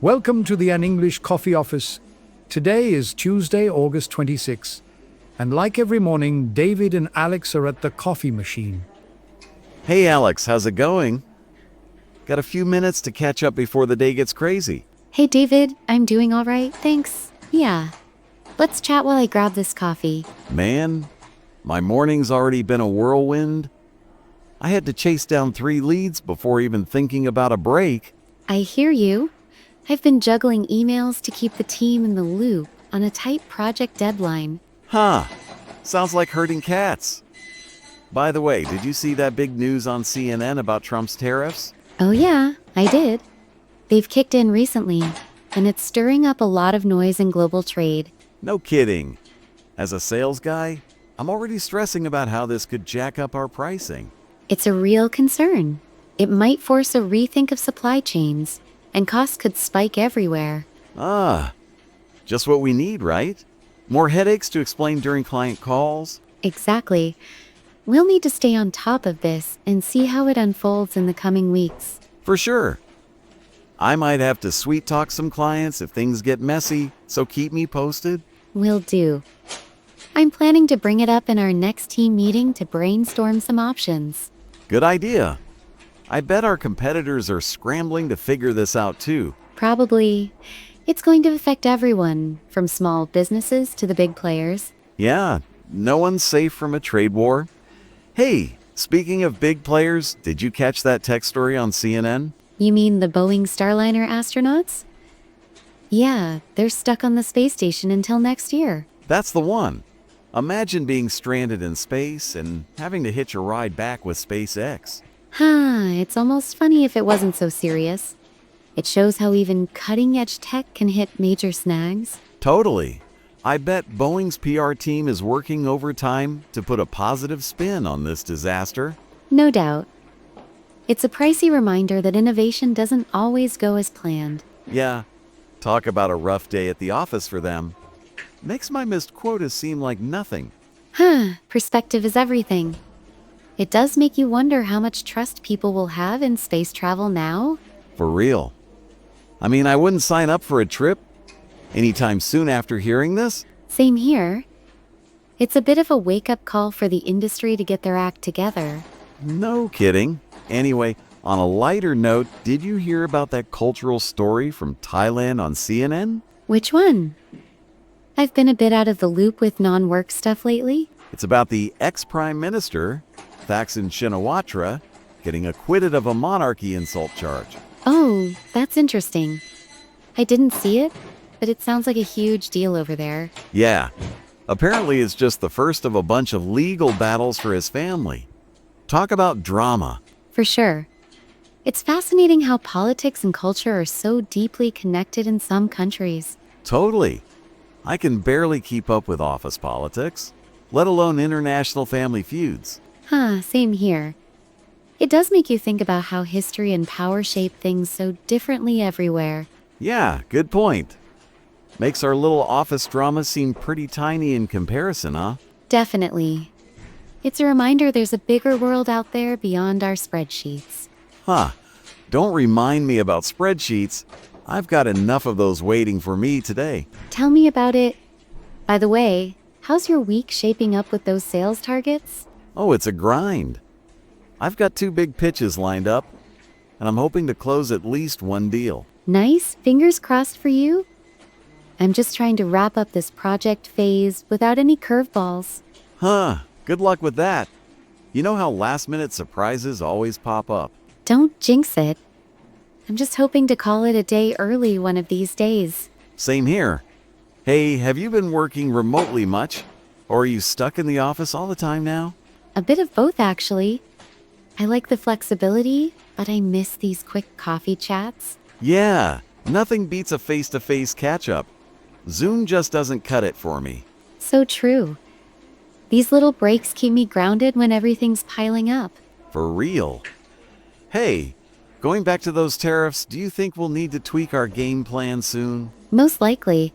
Welcome to the An English Coffee Office. Today is Tuesday, August 26th. And like every morning, David and Alex are at the coffee machine. Hey Alex, how's it going? Got a few minutes to catch up before the day gets crazy. Hey David, I'm doing all right, thanks. Yeah. Let's chat while I grab this coffee. Man, my morning's already been a whirlwind. I had to chase down 3 leads before even thinking about a break. I hear you. I've been juggling emails to keep the team in the loop on a tight project deadline. Huh, sounds like herding cats. By the way, did you see that big news on CNN about Trump's tariffs? Oh yeah, I did. They've kicked in recently, and it's stirring up a lot of noise in global trade. No kidding. As a sales guy, I'm already stressing about how this could jack up our pricing. It's a real concern. It might force a rethink of supply chains, and costs could spike everywhere. Just what we need, right? More headaches to explain during client calls? Exactly. We'll need to stay on top of this and see how it unfolds in the coming weeks. For sure. I might have to sweet talk some clients if things get messy, so keep me posted. Will do. I'm planning to bring it up in our next team meeting to brainstorm some options. Good idea. I bet our competitors are scrambling to figure this out too. Probably. It's going to affect everyone, from small businesses to the big players. Yeah, no one's safe from a trade war. Hey, speaking of big players, did you catch that tech story on CNN? You mean the Boeing Starliner astronauts? Yeah, they're stuck on the space station until next year. That's the one. Imagine being stranded in space and having to hitch a ride back with SpaceX. It's almost funny if it wasn't so serious. It shows how even cutting-edge tech can hit major snags. Totally. I bet Boeing's PR team is working overtime to put a positive spin on this disaster. No doubt. It's a pricey reminder that innovation doesn't always go as planned. Yeah, talk about a rough day at the office for them. Makes my missed quotas seem like nothing. Perspective is everything. It does make you wonder how much trust people will have in space travel now. For real. I mean, I wouldn't sign up for a trip anytime soon after hearing this. Same here. It's a bit of a wake-up call for the industry to get their act together. No kidding. Anyway, on a lighter note, did you hear about that cultural story from Thailand on CNN? Which one? I've been a bit out of the loop with non-work stuff lately. It's about the ex-prime minister, Thaksin Shinawatra, getting acquitted of a monarchy insult charge. Oh, that's interesting. I didn't see it, but it sounds like a huge deal over there. Yeah, apparently it's just the first of a bunch of legal battles for his family. Talk about drama. For sure. It's fascinating how politics and culture are so deeply connected in some countries. Totally. I can barely keep up with office politics, let alone international family feuds. Same here. It does make you think about how history and power shape things so differently everywhere. Yeah, good point. Makes our little office drama seem pretty tiny in comparison, huh? Definitely. It's a reminder there's a bigger world out there beyond our spreadsheets. Don't remind me about spreadsheets. I've got enough of those waiting for me today. Tell me about it. By the way, how's your week shaping up with those sales targets? Oh, it's a grind. I've got 2 big pitches lined up, and I'm hoping to close at least 1 deal. Nice. Fingers crossed for you. I'm just trying to wrap up this project phase without any curveballs. Good luck with that. You know how last-minute surprises always pop up. Don't jinx it. I'm just hoping to call it a day early one of these days. Same here. Hey, have you been working remotely much? Or are you stuck in the office all the time now? A bit of both, actually. I like the flexibility, but I miss these quick coffee chats. Yeah, nothing beats a face-to-face catch-up. Zoom just doesn't cut it for me. So true. These little breaks keep me grounded when everything's piling up. For real. Hey, going back to those tariffs, do you think we'll need to tweak our game plan soon? Most likely.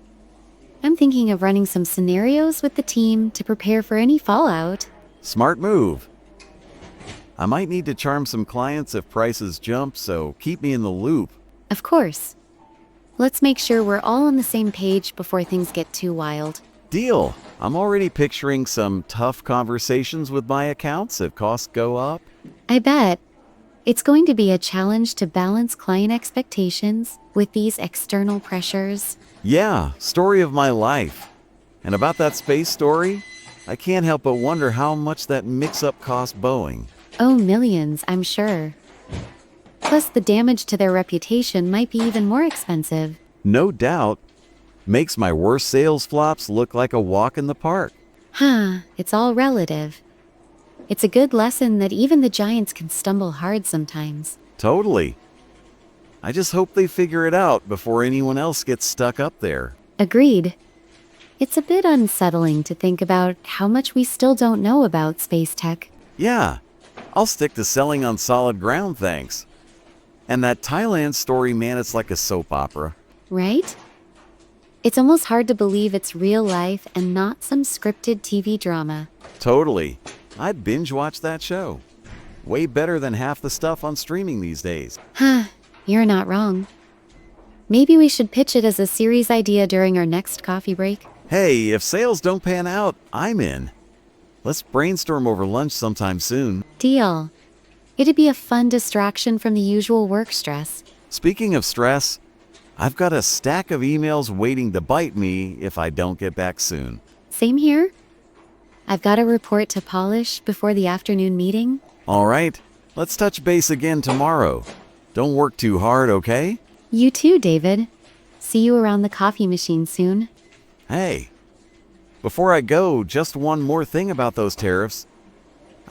I'm thinking of running some scenarios with the team to prepare for any fallout. Smart move. I might need to charm some clients if prices jump, so keep me in the loop. Of course. Let's make sure we're all on the same page before things get too wild. Deal. I'm already picturing some tough conversations with my accounts if costs go up. I bet. It's going to be a challenge to balance client expectations with these external pressures. Yeah, story of my life. And about that space story, I can't help but wonder how much that mix-up cost Boeing. Oh, millions, I'm sure. Plus, the damage to their reputation might be even more expensive. No doubt. Makes my worst sales flops look like a walk in the park. It's all relative. It's a good lesson that even the giants can stumble hard sometimes. Totally. I just hope they figure it out before anyone else gets stuck up there. Agreed. It's a bit unsettling to think about how much we still don't know about space tech. Yeah, I'll stick to selling on solid ground, thanks. And that Thailand story, man, it's like a soap opera. Right? It's almost hard to believe it's real life and not some scripted TV drama. Totally. I'd binge watch that show. Way better than half the stuff on streaming these days. You're not wrong. Maybe we should pitch it as a series idea during our next coffee break. Hey, if sales don't pan out, I'm in. Let's brainstorm over lunch sometime soon. Deal. It'd be a fun distraction from the usual work stress. Speaking of stress, I've got a stack of emails waiting to bite me if I don't get back soon. Same here. I've got a report to polish before the afternoon meeting. All right, let's touch base again tomorrow. Don't work too hard, okay? You too, David. See you around the coffee machine soon. Hey, before I go, just one more thing about those tariffs.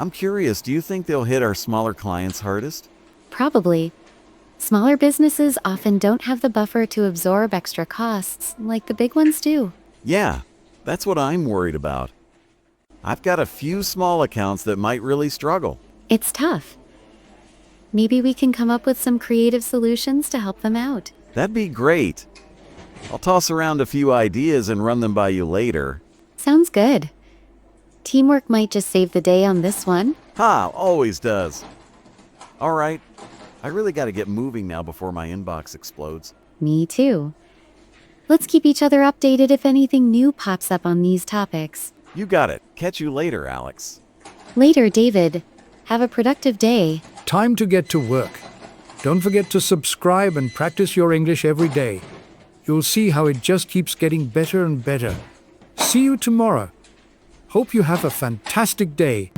I'm curious, do you think they'll hit our smaller clients hardest? Probably. Smaller businesses often don't have the buffer to absorb extra costs like the big ones do. Yeah, that's what I'm worried about. I've got a few small accounts that might really struggle. It's tough. Maybe we can come up with some creative solutions to help them out. That'd be great. I'll toss around a few ideas and run them by you later. Sounds good. Teamwork might just save the day on this one. Always does. All right, I really got to get moving now before my inbox explodes. Me too. Let's keep each other updated if anything new pops up on these topics. You got it. Catch you later, Alex. Later, David. Have a productive day. Time to get to work. Don't forget to subscribe and practice your English every day. You'll see how it just keeps getting better and better. See you tomorrow. Hope you have a fantastic day.